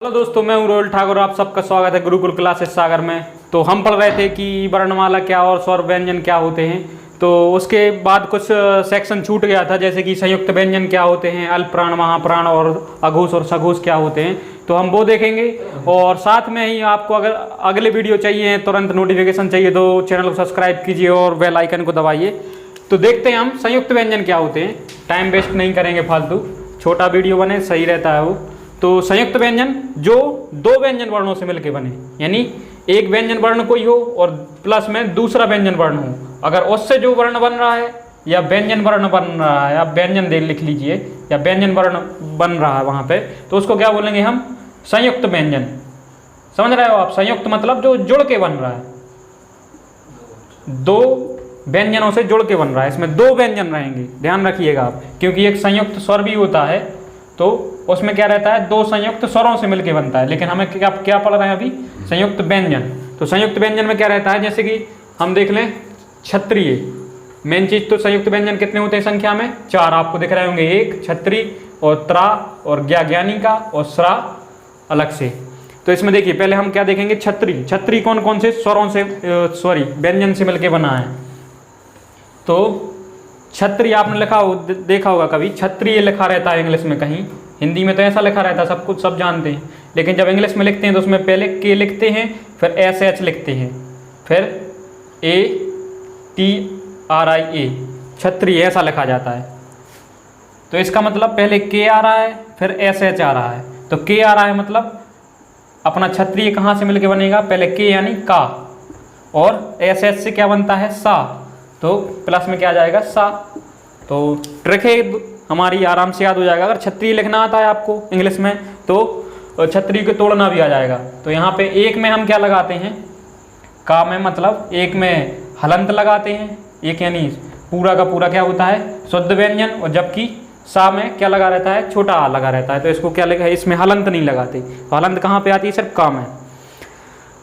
Hello दोस्तों, मैं हूं रोहिल ठाकुर। आप सबका स्वागत है गुरुकुल क्लासेस सागर में। तो हम पढ़ रहे थे कि वर्णमाला क्या और स्वर व्यंजन क्या होते हैं। तो उसके बाद कुछ सेक्शन छूट गया था, जैसे कि संयुक्त व्यंजन क्या होते हैं, अल्पप्राण, महाप्राण और अघोष और सघोष क्या होते हैं। तो हम वो देखेंगे और साथ में ही आपको अगर अगले वीडियो चाहिए, तुरंत नोटिफिकेशन चाहिए, तो चैनल को सब्सक्राइब कीजिए और बेल आइकन को दबाइए। तो देखते हैं हम संयुक्त व्यंजन क्या होते हैं। टाइम वेस्ट नहीं करेंगे फालतू, छोटा वीडियो बने सही रहता है वो। तो संयुक्त व्यंजन जो दो व्यंजन वर्णों से मिलकर बने, यानी एक व्यंजन वर्ण कोई हो और प्लस में दूसरा व्यंजन वर्ण हो। अगर उससे जो वर्ण बन रहा है या व्यंजन वर्ण बन रहा है, आप व्यंजन दे लिख लीजिए, या व्यंजन वर्ण बन रहा है वहाँ पे, तो उसको क्या बोलेंगे हम? संयुक्त व्यंजन। समझ रहे हो आप? संयुक्त मतलब जो जुड़ के बन रहा है, दो व्यंजनों से जुड़ के बन रहा है। इसमें दो व्यंजन रहेंगे, ध्यान रखिएगा आप, क्योंकि एक संयुक्त स्वर भी होता है तो उसमें क्या रहता है, दो संयुक्त स्वरों से मिलकर बनता है। लेकिन हमें क्या क्या पढ़ रहे हैं अभी? संयुक्त व्यंजन। तो संयुक्त व्यंजन में क्या रहता है, जैसे कि हम देख लें क्षत्रिय, मेन चीज। तो संयुक्त व्यंजन कितने होते हैं संख्या में? चार आपको दिख रहे होंगे, एक क्षत्रिय और त्रा और ज्ञानी का और स्रा अलग से। तो इसमें देखिए पहले हम क्या देखेंगे, क्षत्रिय। क्षत्रिय कौन कौन से स्वरों से, सॉरी व्यंजन से मिलकर बना है। तो क्षत्रिय आपने लिखा हो, देखा होगा कभी, क्षत्रिय लिखा रहता है इंग्लिश में, कहीं हिंदी में तो ऐसा लिखा रहता है, सब कुछ सब जानते हैं। लेकिन जब इंग्लिश में लिखते हैं तो उसमें पहले के लिखते हैं, फिर एस एच लिखते हैं, फिर ATRIA, क्षत्रिय ऐसा लिखा जाता है। तो इसका मतलब पहले के आ रहा है, फिर SH आ रहा है। तो के आ रहा है मतलब अपना क्षत्रिय कहाँ से मिलकर बनेगा? पहले के यानी का, और SH से क्या बनता है? सा। तो प्लस में क्या आ जाएगा? सा। तो ट्रिक है हमारी, आराम से याद हो जाएगा। अगर क्षत्रिय लिखना आता है आपको इंग्लिश में तो क्षत्रिय को तोड़ना भी आ जाएगा। तो यहाँ पे एक में हम क्या लगाते हैं? का में, मतलब एक में हलंत लगाते हैं, एक यानी पूरा का पूरा क्या होता है? शुद्ध व्यंजन। और जबकि सा में क्या लगा रहता है? छोटा आ लगा रहता है। तो इसको क्या लगा है? इसमें हलंत नहीं लगाते। तो हलंत कहाँ पे आती है? सिर्फ का में।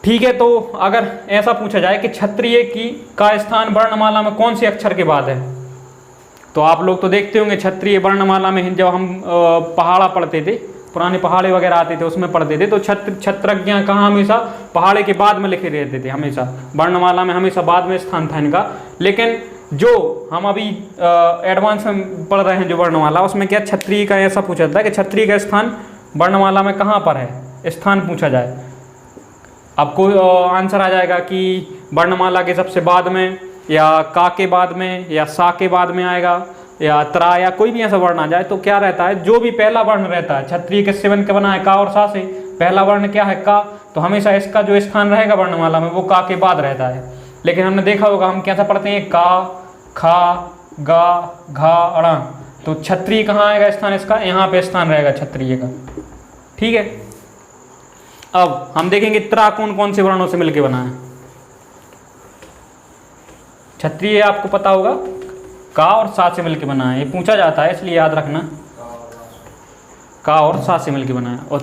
ठीक है। तो अगर ऐसा पूछा जाए कि क्षत्रिय की का स्थान वर्णमाला में कौन से अक्षर के बाद है, तो आप लोग तो देखते होंगे क्षत्रिय वर्णमाला में जब हम पहाड़ा पढ़ते थे, पुराने पहाड़े वगैरह आते थे उसमें पढ़ते थे, तो क्षत्रज्ञ कहाँ हमेशा पहाड़े के बाद में लिखे रहते थे, हमेशा वर्णमाला में हमेशा बाद में स्थान था इनका। लेकिन जो हम अभी एडवांस में पढ़ रहे हैं जो वर्णमाला, उसमें क्या क्षत्रिय का ऐसा पूछा जाता है कि क्षत्रिय का स्थान वर्णमाला में कहाँ पर है, स्थान पूछा जाए, आपको आंसर आ जाएगा कि वर्णमाला के सबसे बाद में, या का के बाद में, या सा के बाद में आएगा, या त्रा, या कोई भी ऐसा वर्ण आ जाए। तो क्या रहता है, जो भी पहला वर्ण रहता है, क्षत्रिय किससे बन के बना है? का और सा से। पहला वर्ण क्या है? का। तो हमेशा इसका जो स्थान रहेगा वर्णमाला में वो का के बाद रहता है। लेकिन हमने देखा होगा हम कैसा पढ़ते हैं, का, खा, गा, घा, अड़ा। तो क्षत्रिय कहाँ आएगा स्थान इसका? यहाँ पे स्थान रहेगा क्षत्रिय का। ठीक है। अब हम देखेंगे त्रा कौन कौन से वर्णों से मिलकर बना है। क्षत्रिय आपको पता होगा का और सा से मिलकर बना है, ये पूछा जाता है इसलिए याद रखना, का और सा से मिलकर बना है। और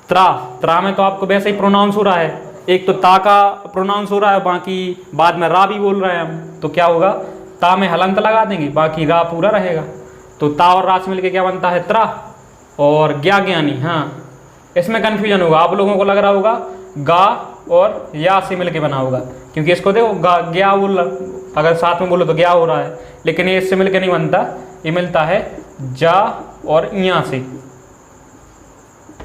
त्रा में तो आपको वैसे ही प्रोनाउंस हो रहा है, एक तो ता का प्रोनाउंस हो रहा है, बाकी बाद में रा भी बोल रहे हैं हम। तो क्या होगा, ता में हलंत लगा देंगे, बाकी रा पूरा रहेगा। तो ता और रा से मिलकर क्या बनता है? त्रा। और ज्ञानी, हाँ इसमें कन्फ्यूजन होगा, आप लोगों को लग रहा होगा गा और या से मिलके बना होगा, क्योंकि इसको देखो ज्ञा बोल, अगर साथ में बोलो तो ज्ञा हो रहा है, लेकिन ये इससे मिलके नहीं बनता, ये मिलता है जा और इया से।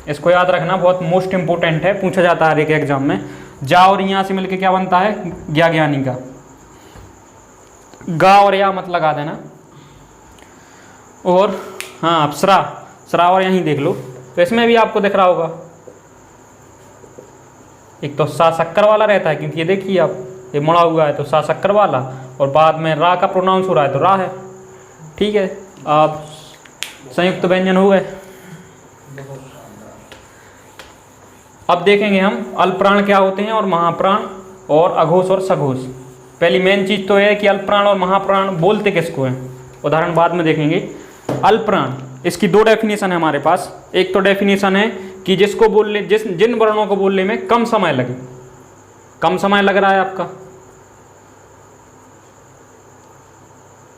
इसको याद रखना, बहुत मोस्ट इंपोर्टेंट है, पूछा जाता है एक एग्जाम में। जा और इया से मिलके क्या बनता है? ज्ञानी का। गा और या मत लगा देना। और हाँ, अब स्रा और यहीं देख लो, तो इसमें भी आपको दिख रहा होगा, एक तो सा शक्कर वाला रहता है, क्योंकि ये देखिए आप, ये मुड़ा हुआ है तो सा शक्कर वाला, और बाद में रा का प्रोनाउंस हो रहा है तो रा है। ठीक है। आप संयुक्त व्यंजन हो गए। अब देखेंगे हम अल्पप्राण क्या होते हैं, और महाप्राण और अघोष और सघोष। पहली मेन चीज तो है कि अल्पप्राण और महाप्राण बोलते किसको हैं, उदाहरण बाद में देखेंगे। अल्पप्राण, इसकी दो डेफिनेशन है हमारे पास। एक तो डेफिनेशन है कि जिसको बोलने, जिन वर्णों को बोलने में कम समय लगे। कम समय लग रहा है आपका,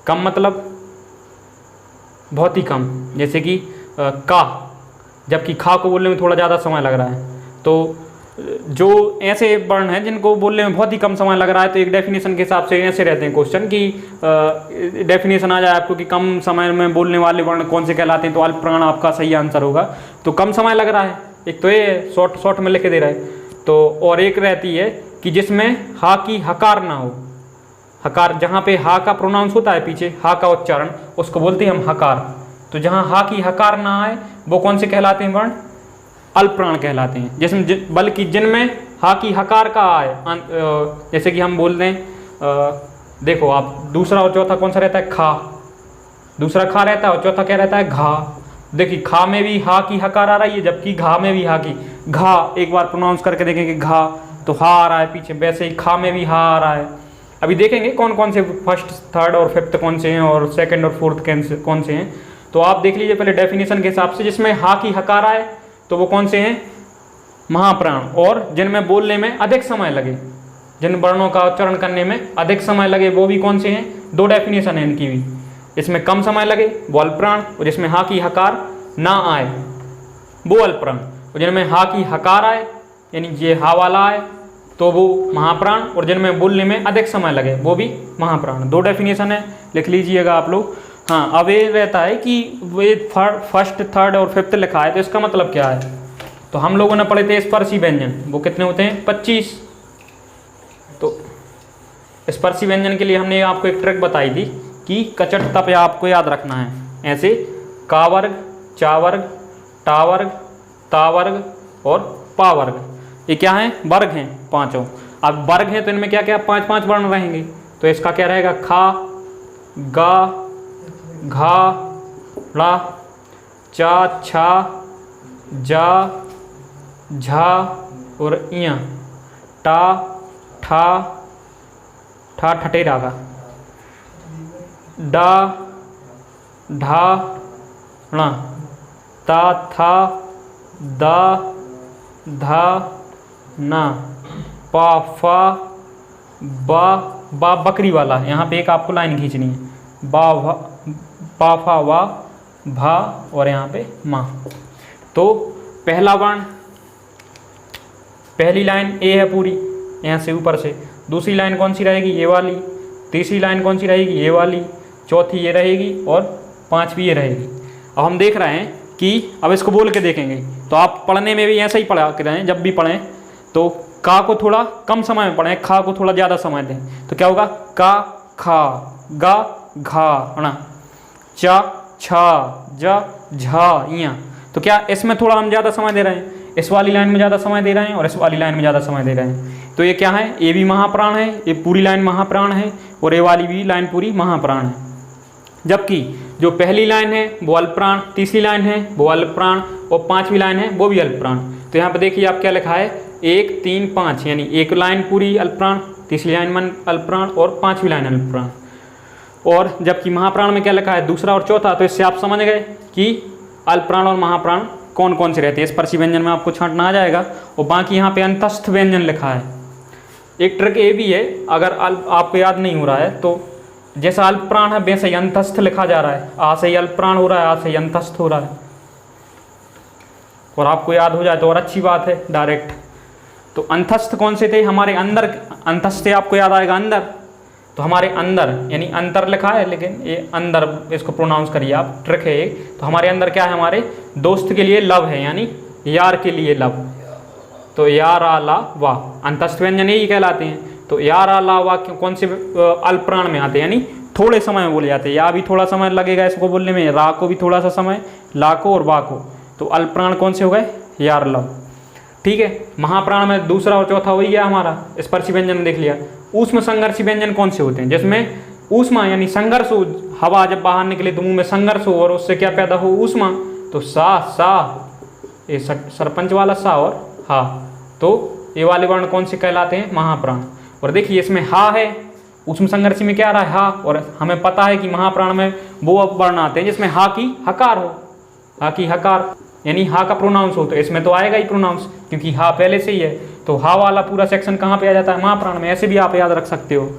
कम मतलब बहुत ही कम, जैसे कि का, जबकि खा को बोलने में थोड़ा ज़्यादा समय लग रहा है। तो जो ऐसे वर्ण हैं जिनको बोलने में बहुत ही कम समय लग रहा है, तो एक डेफिनेशन के हिसाब से ऐसे रहते हैं क्वेश्चन कि डेफिनेशन आ जाए आपको कि कम समय में बोलने वाले वर्ण कौन से कहलाते हैं, तो अल्प प्राण आपका सही आंसर होगा। तो कम समय लग रहा है, एक तो ये शॉर्ट में लिख दे रहा है। तो और एक रहती है कि जिसमें हा की हकार ना हो, हकार जहाँ पे हा का प्रोनाउंस होता है पीछे, हा का उच्चारण, उसको बोलते हैं हम हकार। तो जहाँ हा की हकार ना आए वो कौन से कहलाते हैं वर्ण? अल्प प्राण कहलाते हैं। जिसमें बल्कि जिनमें हा की हकार का आए, जैसे कि हम बोल दें, देखो आप दूसरा और चौथा कौन सा रहता है? खा। दूसरा खा रहता है और चौथा क्या रहता है? घा। देखिए खा में भी हा की हकार आ रही है, जबकि घा में भी हा की, घा एक बार प्रोनाउंस करके देखेंगे घा, तो हा आ रहा है पीछे, वैसे ही खा में भी हा आ रहा है। अभी देखेंगे कौन कौन से फर्स्ट, थर्ड और फिफ्थ कौन से हैं और सेकंड और फोर्थ कौन से हैं। तो आप देख लीजिए पहले डेफिनेशन के हिसाब से, जिसमें हा की हकार आए तो वो कौन से हैं? महाप्राण। और जिनमें बोलने में अधिक समय लगे, जिन वर्णों का उच्चारण करने में अधिक समय लगे, वो भी कौन से हैं? दो डेफिनेशन है इनकी भी। इसमें कम समय लगे वो अल्प प्राण, और जिसमें हा की हकार ना आए वो अल्प प्राण, और जिनमें हा की हकार आए यानी ये हा वाला आए तो वो महाप्राण, और जिनमें बोलने में अधिक समय लगे वो भी महाप्राण। दो डेफिनेशन है, लिख लीजिएगा आप लोग। हाँ, अब ये रहता है कि वे फर्स्ट, थर्ड और फिफ्थ लिखा है, तो इसका मतलब क्या है? तो हम लोगों ने पढ़े थे स्पर्शी व्यंजन, वो कितने होते हैं? 25। तो स्पर्शी व्यंजन के लिए हमने आपको एक ट्रिक बताई थी कि कचटता पे आपको याद रखना है, ऐसे का वर्ग, चा वर्ग, टा वर्ग, ता वर्ग और पा वर्ग, ये क्या है? वर्ग हैं पांचों। अब वर्ग हैं तो इनमें क्या क्या 5-5 वर्ण रहेंगे। तो इसका क्या रहेगा? खा, गा, घा, ड़ा, चा, छा, जा, झा और इया, टा, ठा, ठा ठटेरा का, डा, ढा, णा, ता, था, दा, धा, ना, पा, फा, बा बकरी वाला, यहाँ पे एक आपको लाइन खींचनी है, बा, भा, पा, फा, वा, भा और यहाँ पे माँ। तो पहला वर्ण, पहली लाइन ए है पूरी यहाँ से ऊपर से, दूसरी लाइन कौन सी रहेगी? ये वाली, तीसरी लाइन कौन सी रहेगी? ये वाली, चौथी ये रहेगी और पांचवी ये रहेगी। अब हम देख रहे हैं कि अब इसको बोल के देखेंगे, तो आप पढ़ने में भी ऐसा ही पढ़ा के रहें, जब भी पढ़ें तो का को थोड़ा कम समय में पढ़ें, खा को थोड़ा ज़्यादा समय दें। तो क्या होगा? का, खा, गा, घा, णा, चा, छा, जा, झा, इया। तो क्या इसमें थोड़ा हम ज़्यादा समय दे रहे हैं, इस वाली लाइन में ज़्यादा समय दे रहे हैं और इस वाली लाइन में ज़्यादा समय दे रहे हैं। तो ये क्या है? ये भी महाप्राण है, ये पूरी लाइन महाप्राण है और ये वाली भी लाइन पूरी महाप्राण है। जबकि जो पहली लाइन है वो अल्पप्राण, तीसरी लाइन है वो अल्पप्राण और पांचवी लाइन है वो भी अल्पप्राण। तो यहाँ पे देखिए आप क्या लिखा है? 1, 3, 5, यानी एक लाइन पूरी अल्पप्राण, तीसरी लाइन में अल्पप्राण और पांचवी लाइन अल्पप्राण। और जबकि महाप्राण में क्या लिखा है? दूसरा और चौथा। तो इससे आप समझ गए कि अल्पप्राण और महाप्राण कौन कौन से रहते हैं। स्पर्शी व्यंजन में आपको छांटना आ जाएगा। और बाकी यहाँ पे अंतस्थ व्यंजन लिखा है। एक ट्रिक ये भी है, अगर आपको याद नहीं हो रहा है तो जैसा अल्पप्राण है वैसे ही अंतस्थ लिखा जा रहा है। आ से ही अल्पप्राण हो रहा है, आ से ही अंतस्थ हो रहा है। और आपको याद हो जाए तो और अच्छी बात है डायरेक्ट। तो अंतस्थ कौन से थे? हमारे अंदर। अंतस्थ से आपको याद आएगा अंदर। तो हमारे अंदर यानी अंतर लिखा है लेकिन ये अंदर इसको प्रोनाउंस करिए आप, ट्रिक है एक। तो हमारे अंदर क्या है? हमारे दोस्त के लिए लव है, यानी यार के लिए लव। तो यार आ ला वाह, अंतस्थ व्यंजन यही कहलाते हैं। तो यार आ ला वाह कौन से अल्पप्राण में आते हैं, यानी थोड़े समय में बोले जाते हैं। या भी थोड़ा समय लगेगा इसको बोलने में, रा को भी थोड़ा सा समय, ला को और वा को। तो अल्पप्राण कौन से हो गए? यार लव। ठीक है। महाप्राण में दूसरा और चौथा हो ही गया हमारा। स्पर्शी व्यंजन देख लिया। ऊष्म संघर्षी व्यंजन कौन से होते हैं? जिसमें ऊष्मा यानी संघर्ष हो, हवा जब बाहर निकले तो मुंह में संघर्ष हो और उससे क्या पैदा हो? ऊष्मा। तो सा ये सरपंच वाला सा और हा। तो ये वाले वर्ण कौन से कहलाते हैं? महाप्राण। और देखिए इसमें हा है, ऊष्म संघर्षी में क्या आ रहा है? हा। और हमें पता है कि महाप्राण में वो वर्ण आते हैं जिसमें हा की हकार हो। हा की हकार यानी हा का प्रोनाउंस हो, तो इसमें तो आएगा ही प्रोनाउंस क्योंकि हा पहले से ही है। तो हा वाला पूरा सेक्शन कहाँ पे आ जाता है? महाप्राण में। ऐसे भी आप याद रख सकते हो।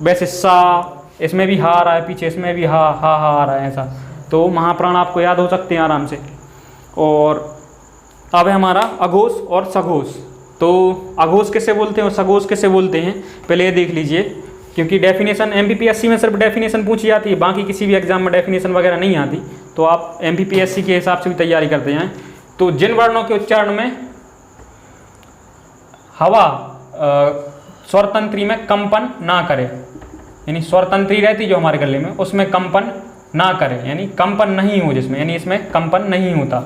वैसे सा, इसमें भी हा आ रहा है, पीछे इसमें भी हा आ रहा है, ऐसा। तो महाप्राण आपको याद हो सकते हैं आराम से। और अब है हमारा अघोष और सघोष। तो अघोष किसे बोलते हैं और सघोष किसे बोलते हैं, पहले ये देख लीजिए, क्योंकि डेफिनेशन एमपीपीएससी में सिर्फ डेफिनेशन पूछी जाती है, बाकी किसी भी एग्जाम में डेफिनेशन वगैरह नहीं आती, तो आप एमपीपीएससी के हिसाब से भी तैयारी करते जाएं। तो जिन वर्णों के उच्चारण में हवा स्वर तंत्री में कंपन ना करे, यानी स्वर तंत्री रहती जो हमारे गले में, उसमें कंपन ना करे, यानी कंपन नहीं हो जिसमें, यानी इसमें कंपन नहीं होता।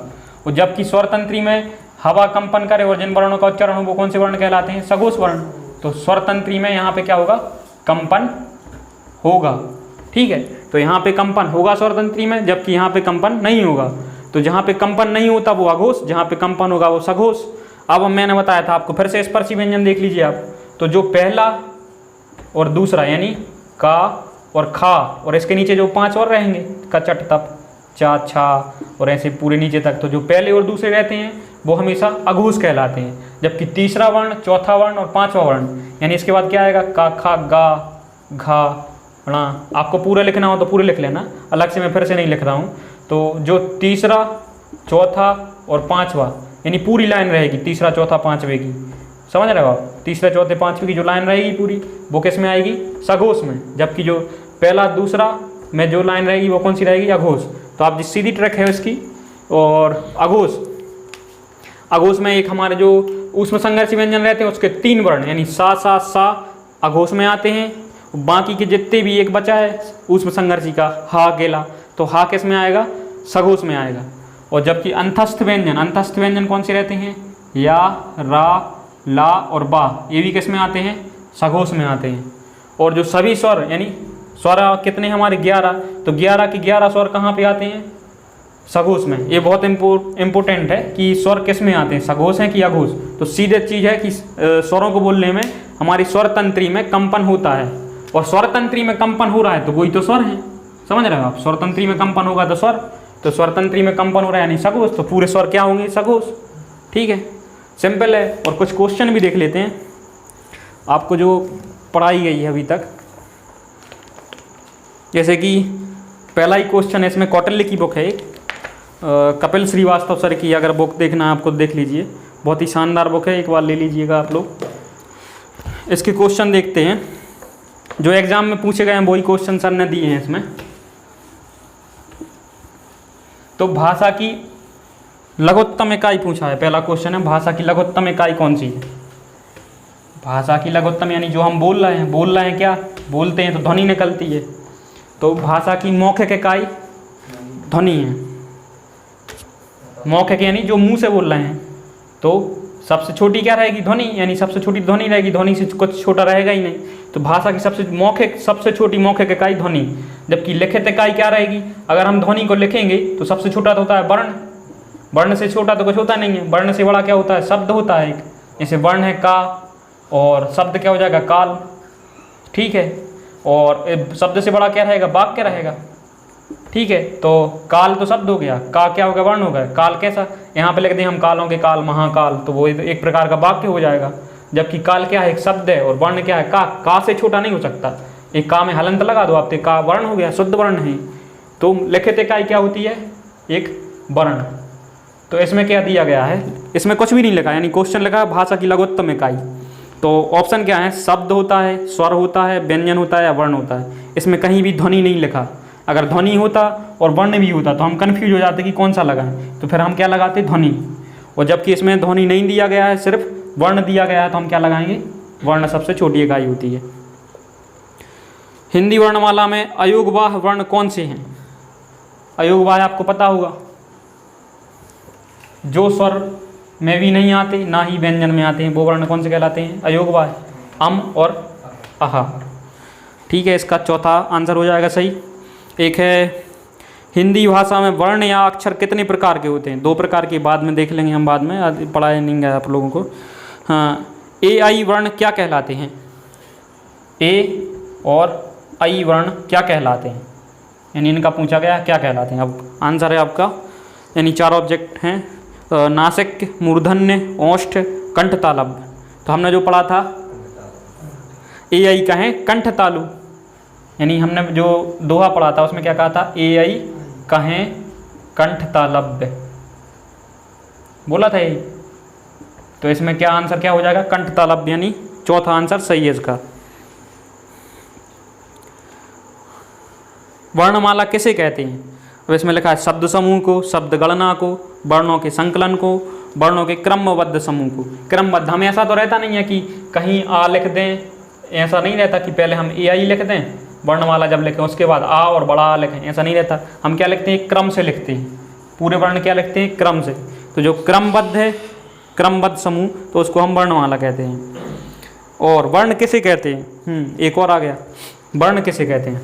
और जबकि स्वर तंत्री में हवा कंपन करे और जिन वर्णों का उच्चारण हो वो कौन से वर्ण कहलाते हैं, सघोष वर्ण। तो स्वर तंत्री में यहाँ पे क्या होगा, कंपन होगा, ठीक है। तो यहाँ पे कंपन होगा स्वर तंत्री में, जबकि यहाँ पे कंपन नहीं होगा। तो जहाँ पे कंपन नहीं होता वो अघोष, जहाँ पे कंपन होगा वो सघोष। अब मैंने बताया था आपको, फिर से स्पर्शी व्यंजन देख लीजिए आप। तो जो पहला और दूसरा यानी का और खा, और इसके नीचे जो 5 और रहेंगे, का चट तप चा छा और ऐसे पूरे नीचे तक, तो जो पहले और दूसरे रहते हैं वो हमेशा अघोष कहलाते हैं। जबकि तीसरा वर्ण, चौथा वर्ण और 5वां वर्ण, यानी इसके बाद क्या आएगा, का खा गा घा णा। आपको पूरा लिखना हो तो पूरे लिख लेना, अलग से मैं फिर से नहीं लिख रहा हूँ। तो जो तीसरा, चौथा और 5वां, यानी पूरी लाइन रहेगी तीसरा, चौथा, 5वें की, समझ रहे हो आप। तीसरे, चौथे, 5वें की जो लाइन रहेगी पूरी, वो किस में आएगी, सघोष में। जबकि जो पहला, दूसरा में जो लाइन रहेगी वो कौन सी रहेगी, अघोष। तो आप जिस सीधी ट्रैक है उसकी। और अघोष में एक हमारे जो ऊष्म संघर्षी व्यंजन रहते हैं उसके 3 वर्ण, यानी सा सा सा अघोष में आते हैं। बाकी के जितने भी एक बचा है ऊष्म संघर्षी का, हा अकेला, तो हा किस में आएगा, सघोष में आएगा। और जबकि अंतस्थ व्यंजन कौन से रहते हैं, या, रा, ला और बा, ये भी किस में आते हैं, सघोष में आते हैं। और जो सभी स्वर, यानी स्वर कितने हमारे 11, तो 11 के 11 स्वर कहाँ पे आते हैं, सघोष में। ये बहुत इम्पोर्टेंट है कि स्वर किस में आते हैं, सघोष हैं कि अघोष। तो सीधे चीज़ है कि स्वरों को बोलने में हमारी स्वर तंत्री में कंपन होता है, और स्वर तंत्री में कंपन हो रहा है तो वही तो स्वर है, समझ रहे हो आप। स्वर तंत्री में कंपन होगा तो स्वर, तो स्वर तंत्री में कंपन हो रहा है यानी सघोष, तो पूरे स्वर क्या होंगे, सघोष, ठीक है, सिंपल है। और कुछ क्वेश्चन भी देख लेते हैं आपको जो पढ़ाई गई है अभी तक। जैसे कि पहला ही क्वेश्चन है, इसमें कौटिल्य की बुक है एक, कपिल श्रीवास्तव सर की, अगर बुक देखना है आपको देख लीजिए, बहुत ही शानदार बुक है, एक बार ले लीजिएगा आप लोग। इसके क्वेश्चन देखते हैं, जो एग्जाम में पूछे गए हैं वही क्वेश्चन सर ने दिए हैं इसमें। तो भाषा की लघुत्तम इकाई पूछा है, पहला क्वेश्चन है, भाषा की लघुत्तम इकाई कौन सी है। भाषा की लघुत्तम यानी जो हम बोल रहे हैं क्या, बोलते हैं तो ध्वनि निकलती है, तो भाषा की मौखिक इकाई ध्वनि है। मौखिक यानी जो मुंह से बोल रहे हैं, तो सबसे छोटी क्या रहेगी, ध्वनि, यानी सबसे छोटी ध्वनि रहेगी, ध्वनि से कुछ छोटा रहेगा ही नहीं। तो भाषा की सबसे छोटी मौखिक इकाई ध्वनि। जबकि लिखित इकाई क्या रहेगी, अगर हम ध्वनि को लिखेंगे तो सबसे छोटा तो होता है वर्ण, वर्ण से छोटा तो कुछ होता नहीं है। वर्ण से बड़ा क्या होता है, शब्द होता है एक, जैसे वर्ण है का, और शब्द क्या हो जाएगा, काल, ठीक है। और शब्द से बड़ा क्या रहेगा, वाक्य रहेगा, ठीक है। तो काल तो शब्द हो गया, का क्या हो गया, वर्ण हो गया। काल कैसा, यहाँ पे लिख दें हम कालों के काल, महाकाल, तो वो एक प्रकार का वाक्य हो जाएगा। जबकि काल क्या है, एक शब्द है, और वर्ण क्या है, का से छोटा नहीं हो सकता। एक का में हलंत लगा दो आप, का वर्ण हो गया, शुद्ध वर्ण है। तो लिखित इकाई क्या होती है, एक वर्ण। तो इसमें क्या दिया गया है, इसमें कुछ भी नहीं लिखा, यानी क्वेश्चन लिखा है भाषा की लघुत्तम इकाई। तो ऑप्शन क्या है, शब्द होता है, स्वर होता है, व्यंजन होता है या वर्ण होता है। इसमें कहीं भी ध्वनि नहीं लिखा। अगर ध्वनि होता और वर्ण भी होता तो हम कन्फ्यूज हो जाते कि कौन सा लगाएं, तो फिर हम क्या लगाते, ध्वनि। और जबकि इसमें ध्वनि नहीं दिया गया है, सिर्फ वर्ण दिया गया है, तो हम क्या लगाएंगे, वर्ण सबसे छोटी इकाई होती है। हिंदी वर्णमाला में अयोगवाह वर्ण कौन से हैं। अयोगवाह आपको पता होगा, जो स्वर में भी नहीं आते ना ही व्यंजन में आते हैं, वो वर्ण कौन से कहलाते हैं, अयोगवाह। अम और अहा, ठीक है। इसका चौथा आंसर हो जाएगा सही। एक है, हिंदी भाषा में वर्ण या अक्षर कितने प्रकार के होते हैं। 2 प्रकार के, बाद में देख लेंगे हम, बाद में पढ़ाया नहीं गया आप लोगों को। हाँ, ए आई वर्ण क्या कहलाते हैं। ए और आई वर्ण क्या कहलाते हैं, यानी इनका पूछा गया क्या कहलाते हैं। अब आंसर है आपका, यानी 4 ऑब्जेक्ट हैं, नासिक, मूर्धन्य, ओष्ठ, कंठ, तालव्य। तो हमने जो पढ़ा था ए आई का है कंठ तालु, यानी हमने जो दोहा पढ़ा था उसमें क्या कहा था, ए आई कहें कंठ तालव्य, बोला था यही। तो इसमें क्या आंसर क्या हो जाएगा, कंठ तालव्य, यानी चौथा आंसर सही है इसका। वर्णमाला किसे कहते हैं? अब इसमें लिखा है शब्द समूह को, शब्द गणना को, वर्णों के संकलन को, वर्णों के क्रमबद्ध समूह को। क्रमबद्ध, हम ऐसा तो रहता नहीं है कि कहीं आ लिख दें, ऐसा नहीं रहता कि पहले हम ए आई लिख दें, वर्णमाला जब लिखें उसके बाद आ और बड़ा आ लिखें, ऐसा नहीं रहता। हम क्या लिखते हैं, क्रम से लिखते हैं, पूरे वर्ण क्या लिखते हैं, क्रम से। तो जो क्रमबद्ध है, क्रमबद्ध समूह, तो उसको हम वर्णमाला कहते हैं। और वर्ण किसे कहते हैं, एक और आ गया, वर्ण किसे कहते हैं,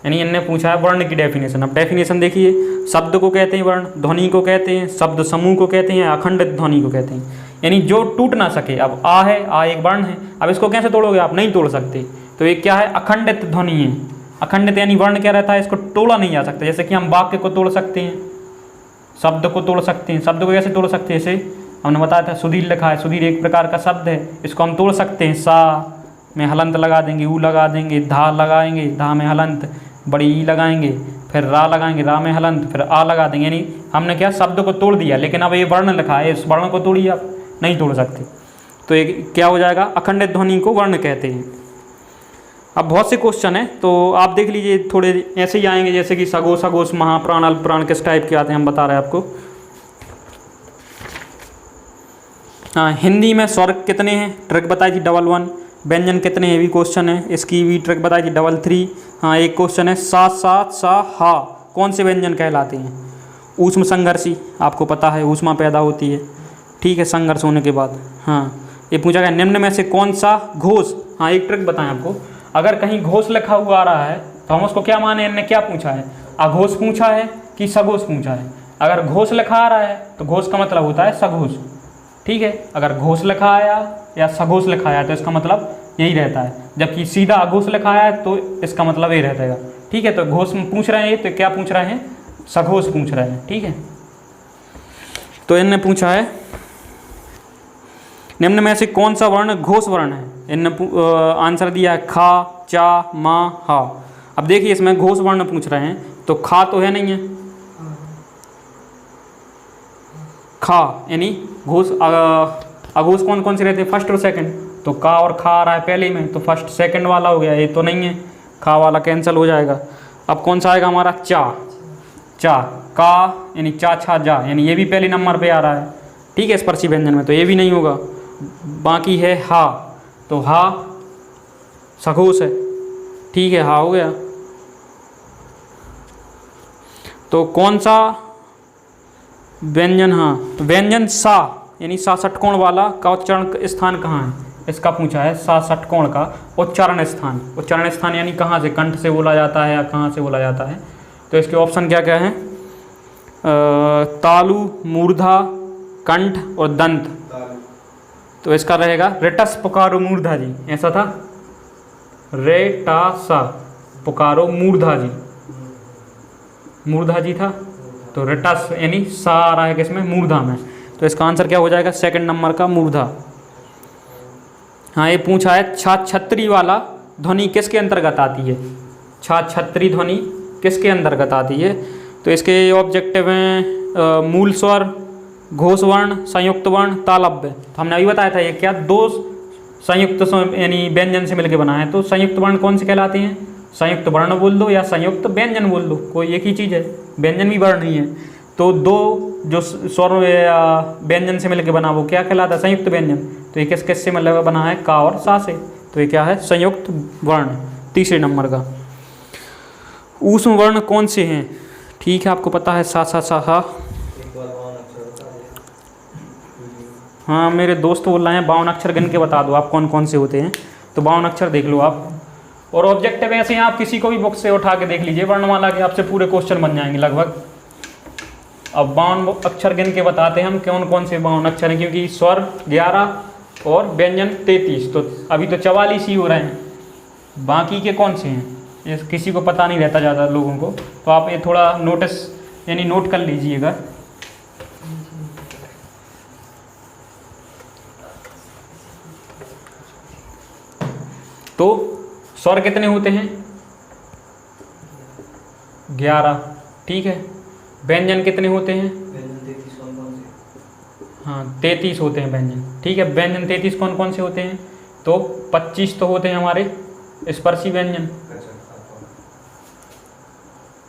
यानी इनने पूछा है वर्ण की डेफिनेशन। अब डेफिनेशन देखिए, शब्द को कहते हैं वर्ण, ध्वनि को कहते हैं, शब्द समूह को कहते हैं, अखंडित ध्वनि को कहते हैं, यानी जो टूट ना सके। अब आ है, आ एक वर्ण है, अब इसको कैसे तोड़ोगे आप, नहीं तोड़ सकते। तो ये क्या है, अखंडित ध्वनि है। अखंडित यानी वर्ण क्या रहता है, इसको तोड़ा नहीं जा सकता। जैसे कि हम वाक्य को तोड़ सकते हैं, शब्द को तोड़ सकते हैं। शब्द को कैसे तोड़ सकते हैं, जैसे हमने बताया था सुधीर लिखा है, सुधीर एक प्रकार का शब्द है, इसको हम तोड़ सकते हैं। सा में हलंत लगा देंगे, ऊ लगा देंगे, धा लगाएंगे, धा में हलंत, बड़ी ई लगाएंगे, फिर रा लगाएंगे, रा में हलंत, फिर आ लगा देंगे, यानी हमने क्या, शब्द को तोड़ दिया। लेकिन अब ये वर्ण लिखा है, इस वर्ण को तोड़िए आप, नहीं तोड़ सकते। तो ये क्या हो जाएगा, अखंडित ध्वनि को वर्ण कहते हैं। अब बहुत से क्वेश्चन है, तो आप देख लीजिए, थोड़े ऐसे ही आएंगे, जैसे कि सगोश, अघोष, महाप्राण, अल्पप्राण किस टाइप के आते हैं हम बता रहे हैं आपको। हाँ, हिंदी में स्वर कितने हैं, ट्रिक बताई थी 11। व्यंजन कितने हैं, भी क्वेश्चन है, इसकी भी ट्रिक बताई थी 33। हाँ, एक क्वेश्चन है, सा, सात, सा, हा कौन से व्यंजन कहलाते हैं। ऊष्म संघर्षी, आपको पता है ऊष्मा पैदा होती है, ठीक है, संघर्ष होने के बाद। हाँ, ये पूछा गया निम्न में से कौन सा घोष। हाँ, एक ट्रिक बताएं आपको, अगर कहीं घोष लिखा हुआ आ रहा है तो हम उसको क्या माने, इनने क्या पूछा है, अघोष पूछा है कि सघोष पूछा है। अगर घोष लिखा आ रहा है तो घोष का मतलब होता है सघोष, ठीक है। अगर घोष लिखा आया या सघोष लिखा आया तो इसका मतलब यही रहता है, जबकि सीधा अघोष लिखा आया है तो इसका मतलब यही रहता है, ठीक है। तो घोष पूछ रहे हैं, तो क्या पूछ रहे हैं, सघोष पूछ रहे हैं, ठीक है। तो इनने पूछा है निम्न में से कौन सा वर्ण घोष वर्ण है। इनने आंसर दिया है खा, चा, मा, हा। अब देखिए इसमें घोष वर्ण पूछ रहे हैं, तो खा तो है नहीं है, खा यानी घोष, अघोष कौन कौन से रहते हैं, फर्स्ट और सेकंड। तो का और खा आ रहा है पहले में, तो फर्स्ट सेकंड वाला हो गया, ये तो नहीं है, खा वाला कैंसिल हो जाएगा। अब कौन सा आएगा हमारा, चा, चा, का यानी चा, छा, जा, यानी ये भी पहले नंबर पे आ रहा है, ठीक है, स्पर्शी व्यंजन में, तो ये भी नहीं होगा। बाकी है हा, तो हा सघोष है, ठीक है, हा हो गया। तो कौन सा व्यंजन, हाँ व्यंजन सा यानी सा षटकोण वाला का उच्चारण स्थान कहाँ है, इसका पूछा है। सा षटकोण का उच्चारण स्थान, उच्चारण स्थान यानी कहाँ से, कंठ से बोला जाता है या कहाँ से बोला जाता है। तो इसके ऑप्शन क्या क्या हैं, तालु, मूर्धा, कंठ और दंत। तो इसका रहेगा रेटस पुकारो मूर्धा जी, ऐसा था, रेटासा पुकारो मूर्धा जी, मूर्धा जी था, तो रेटस यानी सा आ रहा है किसमें, मूर्धा में। तो इसका आंसर क्या हो जाएगा, सेकंड नंबर का मूर्धा। हाँ, ये पूछा है छा छत्री वाला ध्वनि किसके अंतर्गत आती है, छा छत्री ध्वनि किसके अंतर्गत आती है। तो इसके ऑब्जेक्टिव हैं मूल स्वर, घोष वर्ण, संयुक्त वर्ण, तालव्य। तो हमने अभी बताया था ये क्या, दो संयुक्त यानी व्यंजन से मिलकर बना है। तो संयुक्त वर्ण कौन से कहलाते हैं, संयुक्त वर्ण बोल दो या संयुक्त व्यंजन बोल दो, कोई एक ही चीज़ है, व्यंजन भी वर्ण ही है। तो दो जो स्वर व्यंजन से मिलकर बना वो क्या कहलाता है, संयुक्त व्यंजन। तो ये किस किस से मिलकर बना है, का और सा से, तो ये क्या है, संयुक्त वर्ण, तीसरे नंबर का। ऊष्म वर्ण कौन से हैं, ठीक है, आपको पता है, सा, सा, सा, हा। हाँ, मेरे दोस्त बोल रहे हैं 52 अक्षर गिन के बता दो आप कौन कौन से होते हैं। तो 52 अक्षर देख लो आप, और ऑब्जेक्टिव ऐसे हैं, आप किसी को भी बुक से उठा के देख लीजिए, वर्णमाला के आपसे पूरे क्वेश्चन बन जाएंगे लगभग। अब 52 अक्षर गिन के बताते हैं हम कौन कौन से 52 अक्षर हैं, क्योंकि स्वर 11 और व्यंजन 33, तो अभी तो 44 ही हो रहे हैं, बाकी के कौन से हैं ये किसी को पता नहीं रहता ज़्यादा लोगों को। तो आप ये थोड़ा नोटिस यानी नोट कर लीजिएगा। तो स्वर कितने होते हैं, 11, ठीक है। व्यंजन कितने होते हैं, 33 होते हैं व्यंजन। ठीक है, व्यंजन 33 कौन कौन से होते हैं? तो 25 तो होते हैं हमारे स्पर्शी व्यंजन,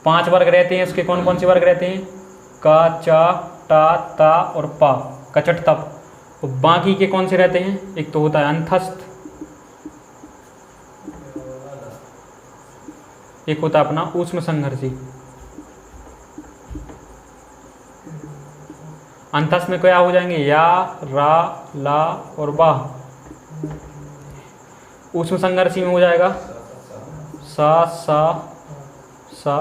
5 वर्ग रहते हैं इसके। कौन कौन से वर्ग रहते हैं? का, चा, टा, ता और पा, कचट तप। तो बाकी के कौन से रहते हैं? एक तो होता है अंतस्थ, एक होता है अपना ऊष्म संघर्षी। अंतस्थ में क्या हो जाएंगे? या, रा, ला और वाह। ऊष्म संघर्षी में हो जाएगा सा, सा,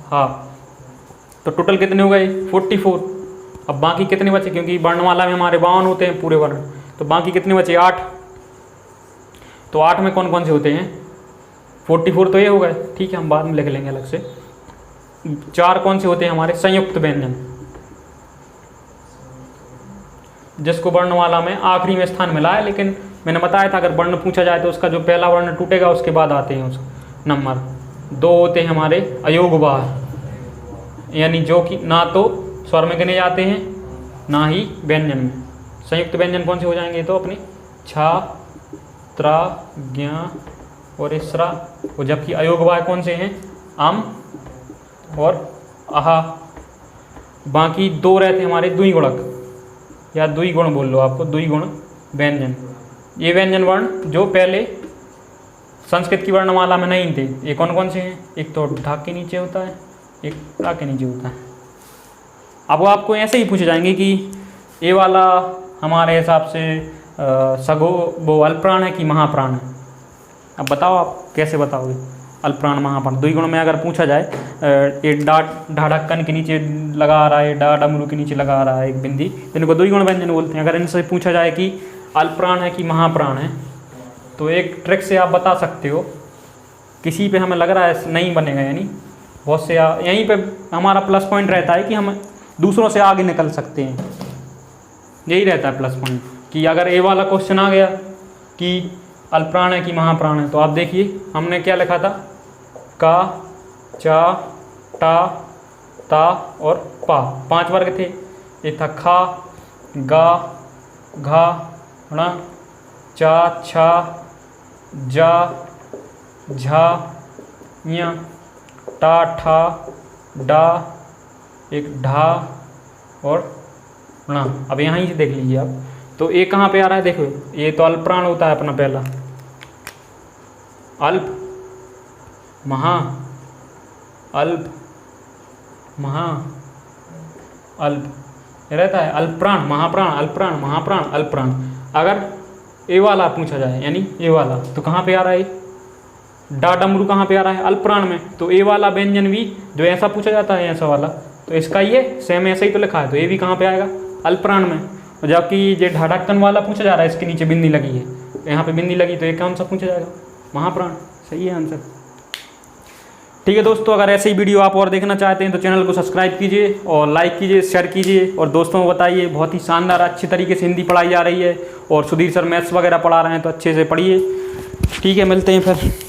हा। तो टोटल कितने हो गए? 44। अब बाकी कितने बचे? क्योंकि वर्णमाला में हमारे 52 होते हैं पूरे वर्ण, तो बाकी कितने बचे? 8। तो 8 में कौन कौन से होते हैं? 44 तो ये हो गए, ठीक है, हम बाद में लिख लेंगे अलग से। 4 कौन से होते हैं हमारे? संयुक्त व्यंजन, जिसको वर्णमाला में आखिरी में स्थान मिला है, लेकिन मैंने बताया था अगर वर्ण पूछा जाए तो उसका जो पहला वर्ण टूटेगा उसके बाद आते हैं उस नंबर। 2 होते हैं हमारे अयोगवाह, यानी जो कि ना तो स्वर में गिने जाते हैं ना ही व्यंजन में। संयुक्त व्यंजन कौन से हो जाएंगे? तो अपने छा, त्रा, ज्ञा और इसरा। और जबकि अयोगवाह कौन से हैं? अम और आहा। बाकी 2 रहते हैं हमारे द्विगुणक, या द्विगुण बोल लो आपको, द्विगुण व्यंजन। ये व्यंजन वर्ण जो पहले संस्कृत की वर्णमाला में नहीं थे, ये कौन कौन से हैं? एक तो ढाक के नीचे होता है, एक टा के नीचे होता है। अब वो आपको ऐसे ही पूछे जाएंगे कि ये वाला हमारे हिसाब से सगो वो अल्पप्राण है कि महाप्राण है? अब बताओ आप कैसे बताओगे अल्पप्राण महाप्राण? द्विगुण में अगर पूछा जाए, एक डा ढक्कन के नीचे लगा रहा है, डा डमरू के नीचे लगा रहा है एक बिंदी, तो इनको द्विगुण व्यंजन बोलते हैं। अगर इनसे पूछा जाए कि अल्पप्राण है कि महाप्राण है, तो एक ट्रिक से आप बता सकते हो। किसी पे हमें लग रहा है नहीं बनेगा, यानी बहुत से यहीं पे हमारा प्लस पॉइंट रहता है कि हम दूसरों से आगे निकल सकते हैं, यही रहता है प्लस पॉइंट। कि अगर ये वाला क्वेश्चन आ गया कि अल्पप्राण है कि महाप्राण है, तो आप देखिए हमने क्या लिखा था? का, चा, टा, ता और पा, 5 वर्ग थे। ये था खा, गा, घा, ण, चा, छा, जा, झा, ञ, टा, ठा, डा, एक ढा और ण। अब यहाँ ही देख लीजिए आप, तो ये कहाँ पे आ रहा है? देखो, ये तो अल्पप्राण होता है अपना पहला, अल्प, महा, अल्प, महा, अल्प, रहता है अल्पप्राण, महाप्राण, अल्पप्राण, महाप्राण, अल्पप्राण। अगर ये वाला पूछा जाए, यानी ये वाला, तो कहाँ पे आ रहा है? डा डमरू कहाँ पे आ रहा है? अल्पप्राण में। तो ये वाला व्यंजन भी जो ऐसा पूछा जाता है, ऐसा वाला, तो इसका ये सेम ऐसा ही तो लिखा है, तो ये भी कहाँ पे आएगा? अल्पप्राण में। जबकि ये ढाढक्कन वाला पूछा जा रहा है, इसके नीचे बिंदी लगी है, यहाँ पे बिंदी लगी, तो ये कौन सा पूछा जाएगा? महाप्राण। सही है आंसर। ठीक है दोस्तों, अगर ऐसे ही वीडियो आप और देखना चाहते हैं तो चैनल को सब्सक्राइब कीजिए और लाइक कीजिए, शेयर कीजिए और दोस्तों को बताइए। बहुत ही शानदार अच्छी तरीके से हिंदी पढ़ाई जा रही है और सुधीर सर मैथ्स वगैरह पढ़ा रहे हैं, तो अच्छे से पढ़िए। ठीक है, मिलते हैं फिर।